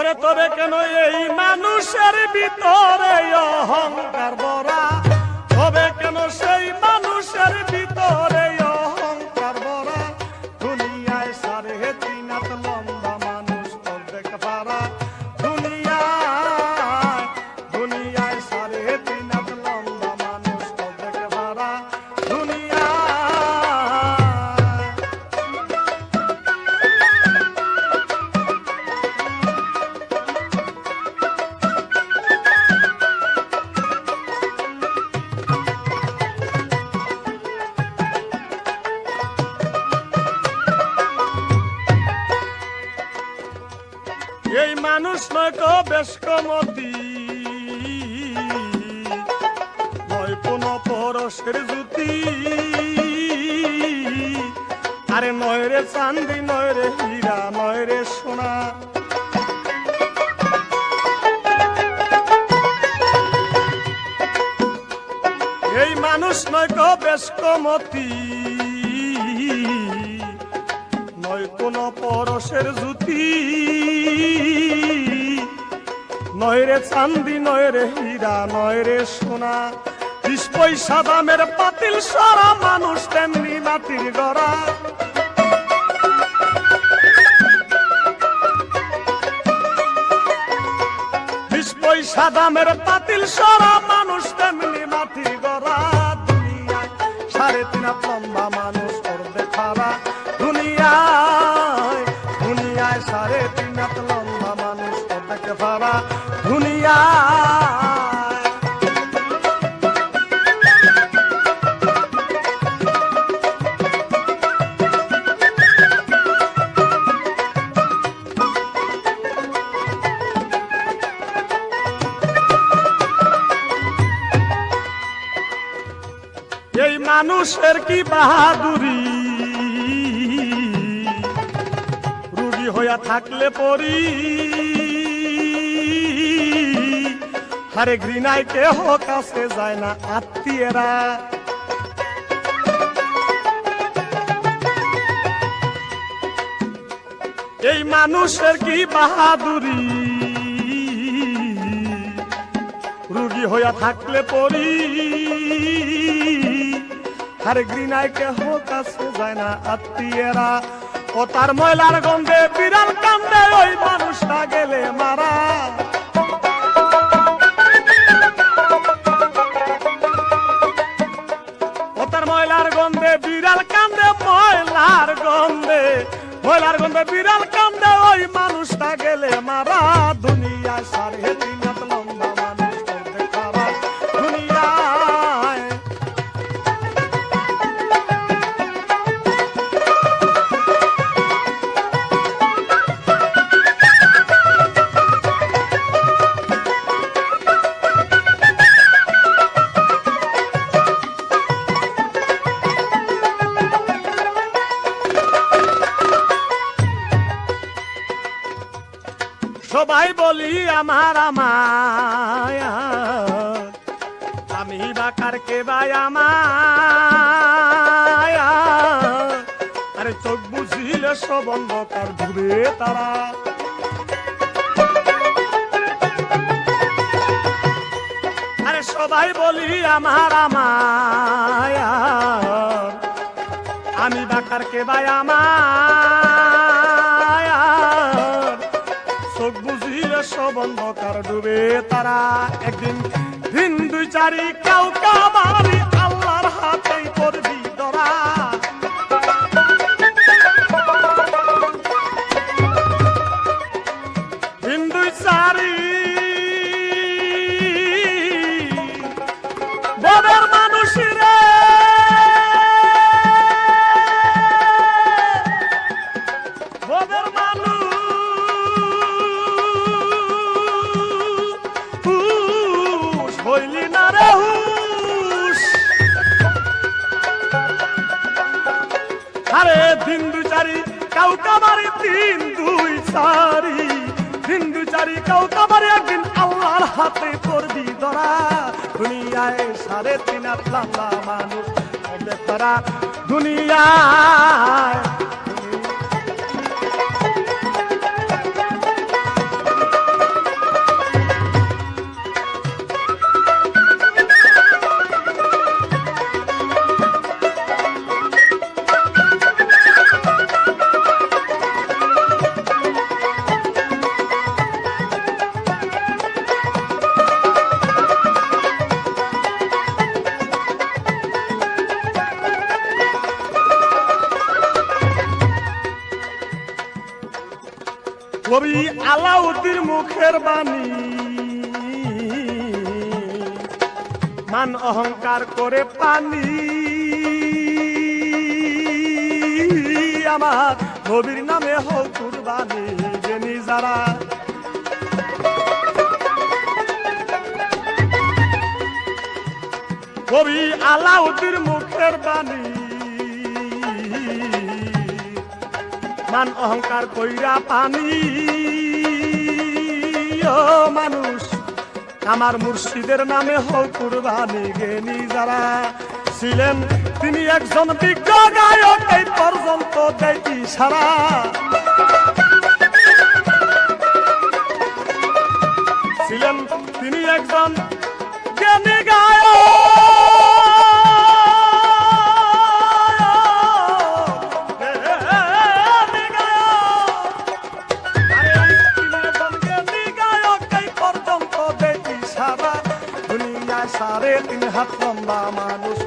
ওরে তবে কেন এই মানুষের ভিতরে অহংকার ভরা, তবে কেন সেই মানুষের ভিতরে অহংকার ভরা, দুনিয়ায় সাড়ে তিন হাত লম্বা মানুষ অর্ধেক পারা, দুনিয়ায় সাড়ে তিন হাত লম্বা মানুষ অর্ধেক পারা, এই মানুষ নয়তো বেশ কমতি, নয় কোন পরশের জুতি, আরে নয় রে চাঁদি, নয় রে হীরা, নয় রে সোনা। এই মানুষ নয়তো বেশ কমতি, নয় কোন পরশের জুতি, নয় রে চাঁদি, নয় রে হীরা, নয় রে সোনা। 20 পয়সা দামের পাতিল সারা মানুষ তেমনি মাটির গড়া, 20 পয়সা দামের পাতিল সারা মানুষ তেমনি মাটির গড়া, দুনিয়ায় সাড়ে তিন হাত লম্বা মানুষ অর্ধেক পারা, দুনিয়ায় সাড়ে তিন হাত লম্বা মানুষ অর্ধেক পারা, দুনিয়ায়। এই মানুষের কি বাহাদুরি, রুগী হইয়া থাকলে পরি, হারে ঘৃণায় কেহ কাছে যায় না আত্মীয়রা। এই মানুষের কি বাহাদুরি, রুগী হইয়া থাকলে পরি, হারে ঘৃণায় কেহ কাছে যায় না আত্মীয়রা। ও তার ময়লার গন্ধে বিড়াল কান্দে, ওই মানুষটা গেলে মারা। ও তার ময়লার গন্ধে বিড়াল কান্দে, ময়লার গন্ধে বিড়াল কান্দে, ওই মানুষটা গেলে মারা, দুনিয়ায় সাড়ে তিন হাত লম্বা মানুষ অর্ধেক পারা, দুনিয়ায়। সবাই বলি আমার আমায়, আমি বাকার কে ভাই আমায়, আরে চোখ বুঝিলে সব অন্ধকার দূরে তারা। আরে সবাই বলি আমার আমায়, আমি বাকার কে ভাই আমায়, চোখ বুঝিলে সব অন্ধকার ডুবে তারা। একদিন দিন দুই চারি কাউকা মারি, আল্লাহর হাতেই করবি ধরা। দিন দুই চারি বনের মানুষেরা, বনের মানুষ হইলি না রে হুশ। আরে দিন দুই চারি কাউকা মারি, দিন দুই চারি কাউকা মারি, একদিন আল্লাহর হাতে করবি ধরা। দুনিয়ায় সাড়ে তিন হাত লম্বা মানুষ অর্ধেক পারা, দুনিয়ায়। কবি আলাউদ্দিন মুখের বাণী মান অহংকার করে পানি আমার নবীর নামে হোক কুরবানি জেনি যারা কবি আলাউদ্দিন মুখের বাণী মান অহংকার কইরা পানি ও মানুষ আমার মুর্শিদের নামে হোক কুরবানি জ্ঞানী যারা ছিলেন তিনি একজন বিজ্ঞ গায়ক এই পর্যন্ত দেয় ইশারা ছিলেন তিনি একজন জ্ঞানী গায়ক সাড়ে 3 হাত লম্বা মানুষ